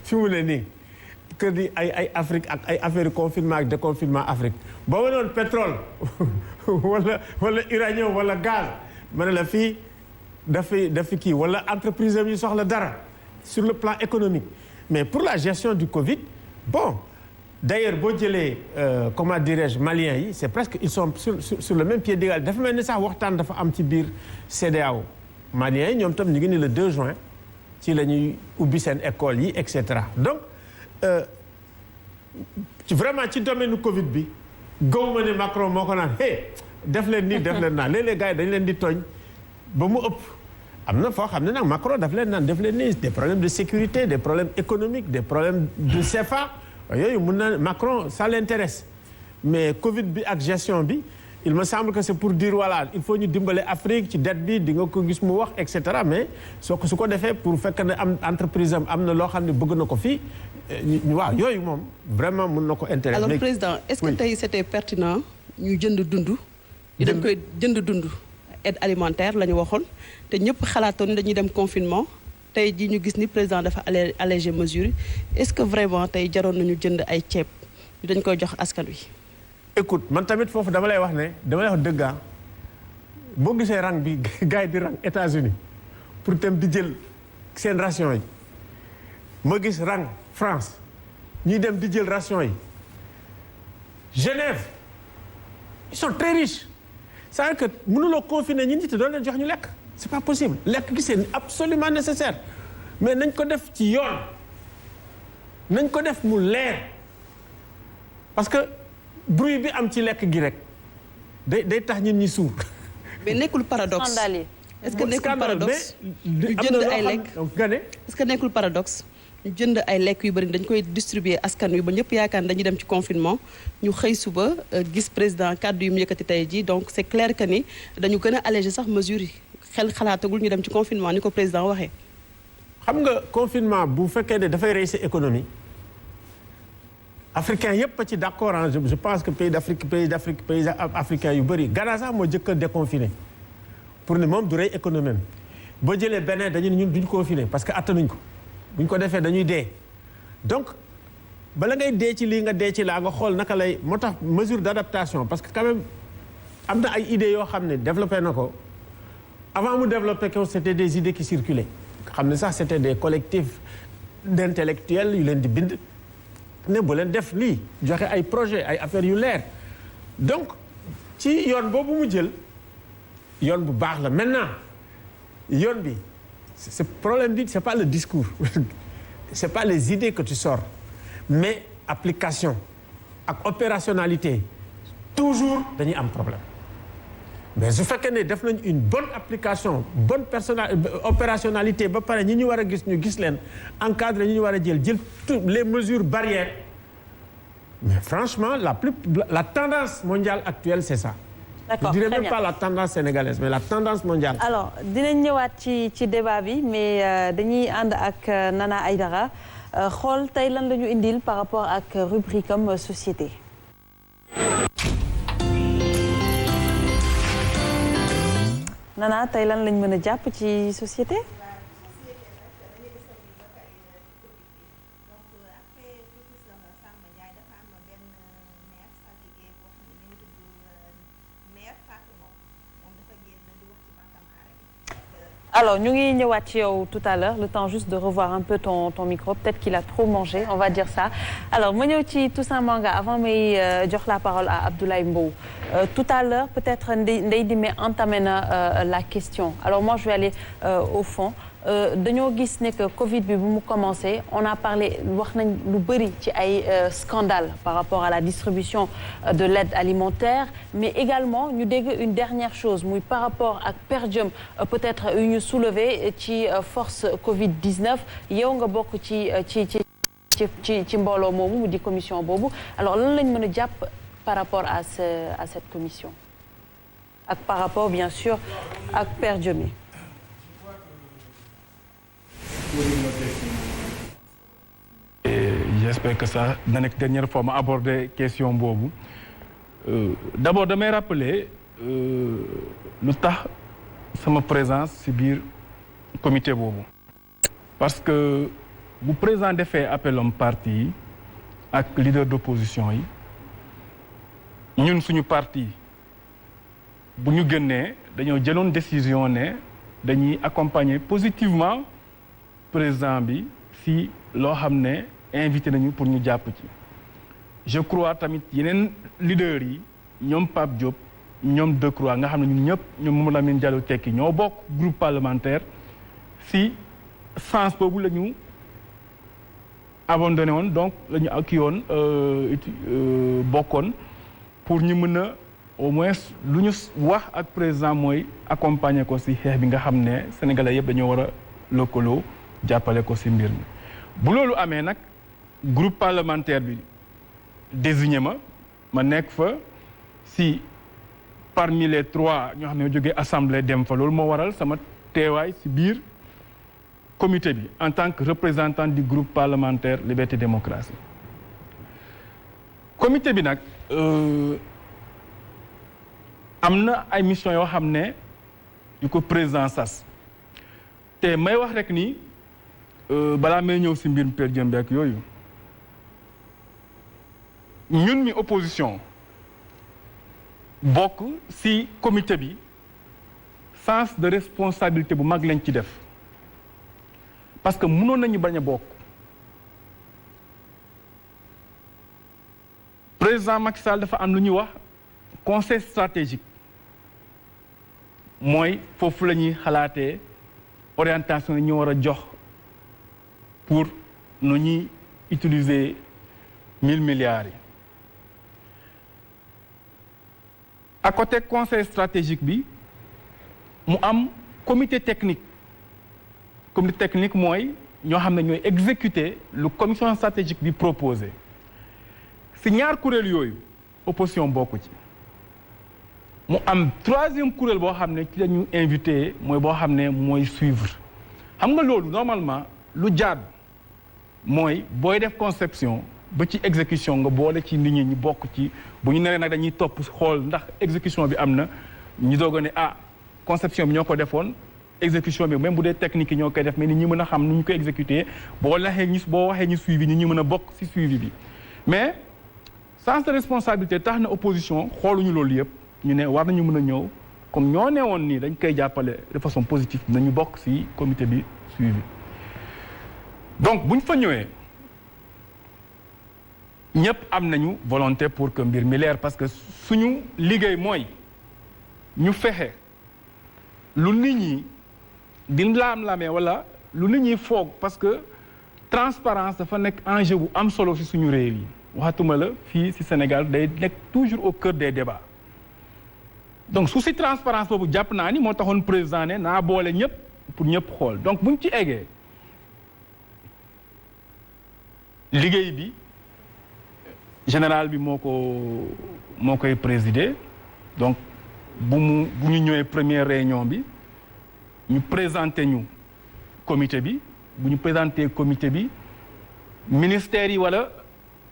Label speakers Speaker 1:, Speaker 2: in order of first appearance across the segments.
Speaker 1: fi mu ne nii kër di ay Afrique ak ay affaire confinement ak déconfinement Afrique boo wanoon pétrole wala uranium wala gaz ma ne la fii dafi kii wala entreprise yi soxla dara sur le plan économique mais pour la gestion du Covid bon d'ailleurs boo jëlee comment dirais-je maliens yi c'est presque ils sont sur le même pied d'égalité dafa mel ni sax waxtaan dafa am ci biir CEDEAO maliens yi ñoom tam ñu ngi ni le 2 juin ci la ñuy ubbi seen école yi et cetera donc vraiment ci domaine Covid bi gaw ma ne Macron moo ko naan def leen nii def leen naa léeg-léeg gars yi dañ leen di tooñ ba mu ëpp am na foo xam ne nag Macron daf leen naan def leen nii des problèmes de sécurité des problèmes économiques des problèmes de CFA yooyu mun na Macron ça l'intéresse mais Covid bi ak gestion bi il me semble que c'est pour dire voilà il faut ñu dimbale Afrique ci dette bi di nga ko gis mu wax et cetera mais su ko defee pour fekk ne am entreprise am na loo xam ne bëgg na ko fii waaw yooyu moom vraiment mun na ko intéresser.
Speaker 2: Alors président est-ce que tey c'était pertinent ñu jënd dund. dañ koy jënd dund aide alimentaire la ñu waxoon te ñëpp xalaatoon dañuy dem confinement tey jii ñu gis ni président dafa alléger mesures yi est-ce que vraiment tey jaroon nañu jënd ay ceeb dañ koy jox askan wi.
Speaker 1: écoute man tamit foofu dama lay wax dëgg boo gisee rang bi gars yi di rang États-Unis pour dem di jël seen ration yi ma gis rang France ñuy dem di jël ration yi Genève ils sont très riches c'est-à-dire que mënuloo confiner ñi nit doon leen jox ñu lekk c'est pas possible lekk gi c'est absolument nécessaire mais nañ ko def ci yoon nañ ko def mu leer parce que bruit bi am ci lekk gi rek day tax ñun ñi suur.
Speaker 2: mais nekkul paradoxe est-ce que nekkul paradoxe ñu jënd ay lekk est-ce que nekkul paradoxe ñu jënd ay lekk yu bari dañ koy distribuer askan wi ba ñëpp yaakaar dañuy dem ci confinement ñu xëy suba gis président kàddu yu mu yëkkati tey jii donc c'est clair que ni dañu gën a alléger sax mesures yi xel xalaatagul ñu dem ci confinement ni ko président waxee.
Speaker 1: xam nga confinement bu fekkee ne dafay rey sa économie. africain yëpp ci d'accord je pense que pays africain yu bëri Ghana sax moo jëkk a déconfiné pour ne moom du rey économie boo jëlee Bénin dañu ne ñun duñ confiné parce que attanuñ ko buñ ko defee dañuy dee donc bala ngay dee ci lii nga dee ci laa nga xool naka lay moo tax mesure d'adaptation parce que quand même am na ay idées yoo xam ne développé na ko avant mu développé ko c'était des idées qui circulaient xam ne sax c'était des collectifs d'intellectuels yu leen di bind ne bu leen def lii joxe ay projet ay affaires yu leer donc ci yoon boobu mu jël yoon bu baax la maintenant yoon bi c'est problème bi c'est pas le discours c'est pas les idées que tu sors mais application ak opérationnalité toujours dañuy am problème mais su fekkee ne def nañ une bonne application bonne opérationnalité ba pare ñi ñu war a gis ñu gis leen encadré ñi ñu war a jël toutes les mesures barrières mais franchement la tendance mondiale actuelle c'est ça.
Speaker 3: D'accord,
Speaker 1: je dirais même pas la tendance sénégalaise mais la tendance mondiale.
Speaker 3: alors dinañ ñëwaat ci débat bi mais dañuy ànd ak Nana Aïdara xool tey lan la ñu indil par rapport ak rubrique am société. Nana tey lan lañ mën a jàpp ci société. alors ñu ngi ñëwaat ci yow tout à l'heure le temps juste de revoir un peu ton micro peut-être qu'il a trop mangé on va dire ça alors ma ñëw ci Toussaint Manga avant may jox la parole à Abdoulaye Mbow tout à l'heure peut-être Ndeye Dime entamé na la question alors moi je vais aller au fond dañoo gis ne que Covid bi bu mu commencé on a parlé wax nañ lu bëri ci ay scandale par rapport à la distribution de l'aide alimentaire mais également ñu dégg une dernière chose muy par rapport ak per diem peut-être yu ñu soulever ci force Covid-19 yow nga bokk ci mbooloo moomu mu di commission boobu alors lan lañ mën a jàpp par rapport à cette commission ak par rapport bien sûr ak per diem yi.
Speaker 4: J'espère que ça dina nekk dernière fois ma aborder question boobu d'abord damay rappeler lu tax sama présence ci biir comité boobu parce que bu président defee appelom parti yi ak leader d'opposition yi ñun suñu parti bu ñu génnee dañoo jëloon décision ne dañuy accompagner positivement président bi si loo xam ne invité nañu pour ñu jàpp ci. je crois tamit yeneen leaders yi ñoom Pape Diop ñoom Decroix nga xam ne ñun ñëpp ñoom Mamadou Lamine Diallo Tekki ñoo bokk groupe parlementaire si sens boobu la ñu abandonné woon donc la ñu kii woon bokkoon pour ñu mën a au moins lu ñu wax ak président mooy accompagner ko si xeex bi nga xam ne sénégalais yëpp dañoo war a lëkkaloo jàppale ko si mbir mi. bu loolu amee nag groupe parlementaire bi désigné ma nekk fa si parmi les 3 ñoo xam ne jógee assemblée dem fa loolu moo waral sama teewaay si biir comité bi en tant que représentant du groupe parlementaire Liberté Démocratie. comité bi nag am na ay mission yoo xam ne yu ko président sas te may wax rek ni balaa may ñëw si mbir Père Diembe ak yooyu ñun mi opposition bokk si comité bi sens de responsabilité bu mag lañ ci def parce que mënoon nañu bañ a bokk président Macky Sall dafa am lu ñuy wax conseil stratégique mooy foofu la ñuy xalaatee orientation yi ñu war a jox pour nu ñuy utiliser 1000 milliards yi. à côté conseil stratégique bi mu am comité technique mooy ñoo xam ne ñooy exécuter lu commission stratégique bi proposé si ñaar kuréel yooyu opposition bokku ci. mu am 3e kuréel boo xam ne ci la ñu invité mooy boo xam ne mooy suivre xam nga loolu normalement lu jaadu mooy booy def conception ba ci exécution nga boole ci nit ñi ñu bokk ci bu ñu neree nag dañuy topp xool ndax exécution bi am na ñu doog a ne conception bi ñoo ko defoon exécution bi même bu dee technique yi ñoo koy def mais nit ñi mën a xam nu ñu ko exécuter boo waxee ñu suivi ñu mën a bokk ci suivi bi mais sens de responsabilité tax na opposition xooluñu loolu yëpp. ñu ne war nañu mën a ñëw comme ñoo ne woon nii dañ koy jàppale de façon positive nañu bokk ci comité bi suivi donc bu ñu fa ñëwee ñëpp am nañu volonté pour que mbir mi leer parce que suñu liggéey mooy ñu fexe lu nit ñi di laam-laamee walla lu nit ñi foog parce que transparence dafa nekk enjeu bu am solo ci suñu réew yi waxatuma la fii ci Sénégal day nekk toujours au cœur des débats. donc su si transparence boobu jàpp naa ni moo taxoon président ne naa boole ñëpp pour ñëpp xool donc buñ ci eggee liggéey bi général bi moo koy présider donc bu ñu ñëwee première réunion bi ñu présenter ñu comité bi bu ñu présenter comité bi ministère yi wala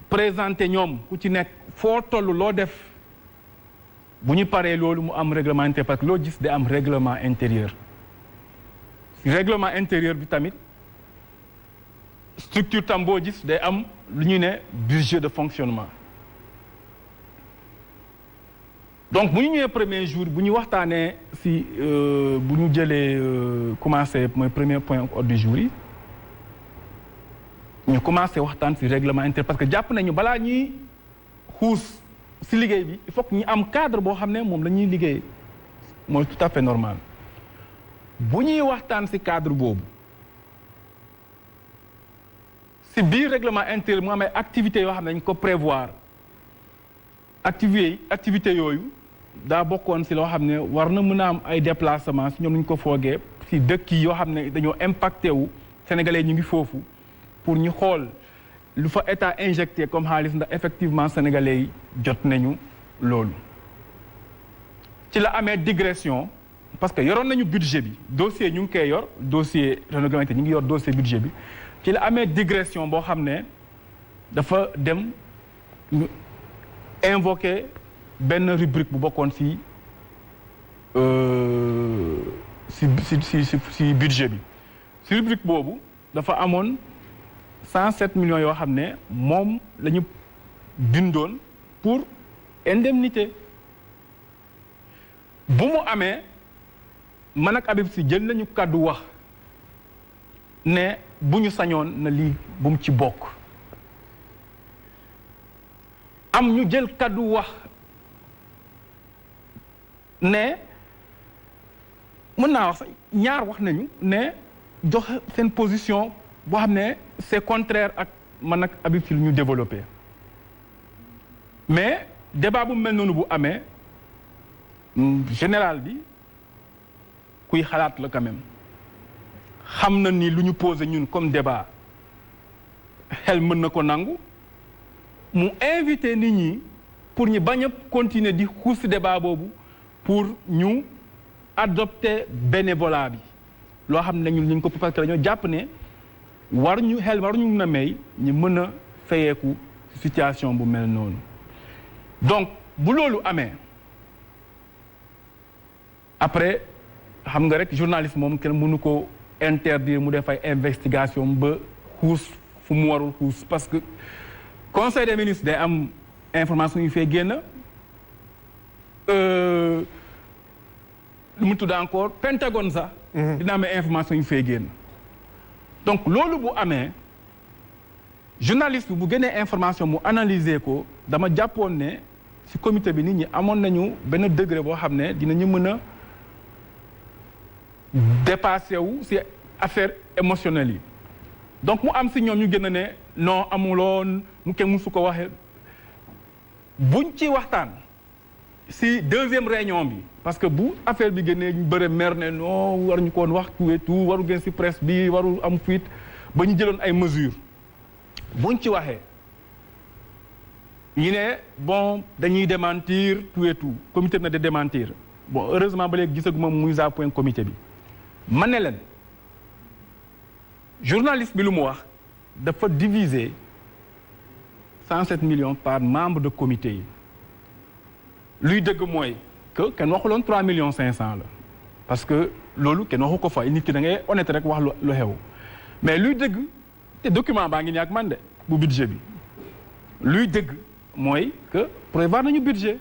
Speaker 4: présenter ñoom ku ci nekk foo toll loo def. bu ñu paree loolu mu am règlement intérieur parce que loo gis day am règlement intérieur bi tamit structure tam boo gis day am lu ñu ne budget de fonctionnement donc bu ñu ñëwee premier jour bu ñu waxtaanee si bu ñu jëlee commencé mooy premier point ordre du jour yi ñu commencé waxtaan si règlement intérieur parce que jàpp nañu balaa ñuy xuus si liggéey bi il faut que ñu am cadre boo xam ne moom la ñuy liggéey mooy tout à fait normal bu ñuy waxtaan si cadre boobu si biir règlement intérieur mu am ay activités yoo xam ne dañ ko prévoir activité yooyu daa bokkoon si loo xam ne war na mën a am ay déplacement si ñoom ñu ko foogee si dëkk yi yoo xam ne dañoo impacté wu sénégalais ñu ngi foofu pour ñu xool lu fa état injecté comme xaalis ndax effectivement sénégalais yi jot nañu loolu ci la amee digression parce que yoroon nañu budget bi dossier ñu ngi koy yor dossier renouvellement ñu ngi yor dossier budget bi ci la amee digression boo xam ne dafa dem ñu invoqué benn rubrique bu bokkoon si budget bi si rubrique boobu dafa amoon 107 millions yoo xam ne moom la ñu bindoon pour indemnité bu mu amee man ak Habib Sy jël nañu kàddu wax ne bu ñu sañoon na lii bu mu ci bokk am ñu jël kàddu wax ne mën naa wax ñaar wax nañu ne jox seen position boo xam ne c'est contraire ak man ak Habib Sy lu ñu développé mais débat bu mel noonu bu amee général bi kuy xalaat la quand même xam na ni lu ñu posé ñun comme débat xel mën na ko nangu mu invité nit ñi pour ñu bañ a continuer di xuus si débat boobu pour ñu adopter bénévolat bi loo xam ne ñun ñu ko parce que dañoo jàpp ne waruñu mën a may ñu mën a fayeeku situation bu mel noonu donc bu loolu amee après xam nga rek journaliste moom kenn mënu ko interdire mu def ay investigation ba xuus fu mu warul xuus parce que conseil des ministres day am information yu fee génn lu mu tudd encore Pentagone sax dina am information yu fee génn donc loolu bu amee journaliste bi bu génnee information mu analyser ko dama jàppoon ne ci comité bi nit ñi amoon nañu benn degré boo xam ne dinañu mën a dépassé wu ci affaire émotionnelle yi donc mu am ci ñoom ñu gën a ne non amuloon mu kenn musu ko waxee buñ ci waxtaan ci deuxième réunion bi parce que bu affaire bi génnee ñu bëre mer ne non war ñu koon wax tout et tout waru gën ci presse bi waru am fuite ba ñu jëloon ay mesures buñ ci waxee ñu ne bon dañuy démentir tout et tout comité bi na de démentir bon heureusement ba léegi gisaguma muy à point comité bi ma ne leen journaliste bi lu mu wax dafa diviser 107 millions par membre de comité yi luy dëgg mooy que kenn waxuloon 3 millions 500 la parce que loolu kenn waxu ko fa nit ki da ngay honnête rek wax lu xew mais luy dëgg te document baa ngi nii ak man de bu budget bi luy dëgg mooy que prévoir nañu budget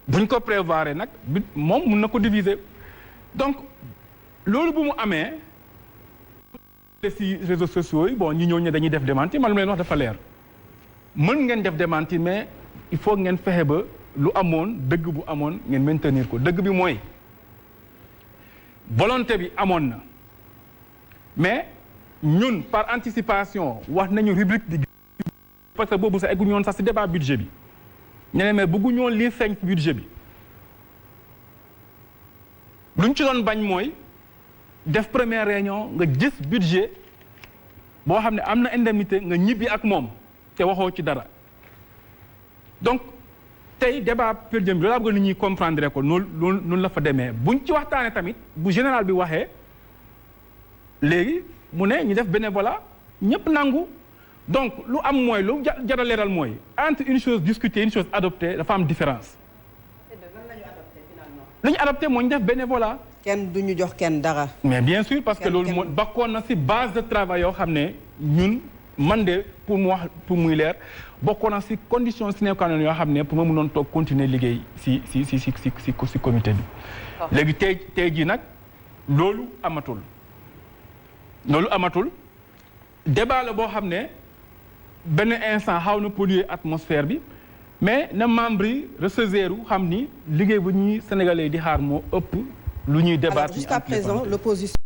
Speaker 4: buñ ko prévoir nag moom mun na ko diviser donc loolu bu mu amee ci réseaux sociaux yi bon ñi ñëw ne dañuy def démenti man lu leen wax dafa leer mën ngeen def démenti mais il faut ngeen fexe ba lu amoon dëgg bu amoon ngeen maintenir ko dëgg bi mooy volonté bi amoon na mais ñun par anticipation wax nañu rubrique di parce que boobu sax egguñu woon sax ci débat budget bi ñeneen mais bëgguñu woon lii feeñ ci budget bi luñ ci doon bañ mooy def première réunion nga gis budget boo xam ne am na indemnité nga ñibbi ak moom te waxoo ci dara donc tey débat per diem bi loolu bëgg nit ñi comprendre ko noonu la fa demee buñ ci waxtaanee tamit bu général bi waxee léegi mu ne ñu def bénévolat ñëpp nangu donc lu am mooy lu jar a leeral mooy entre une chose discutée une chose adoptée dafa am différence. lu ñu adopté moo ñu def bénévolat.
Speaker 5: kenn du ñu jox kenn dara.
Speaker 4: mais bien sûr parce que loolu moo bakkoon na ci base de travail yoo xam ne ñun man de pour mu wax pour muy leer bokkoon na ci condition sine qua non yoo xam ne pour ma mënoon toog continuer liggéey ci comité bi. léegi tey jii nag loolu amatul. débat la boo xam ne benn instant xaw na polluer atmosphère bi. mais na membre yi recevoir xam ni liggéey bu ñuy sénégalais di xaar moo ëpp lu ñuy débattre.
Speaker 5: Jusqu'à présent l'opposition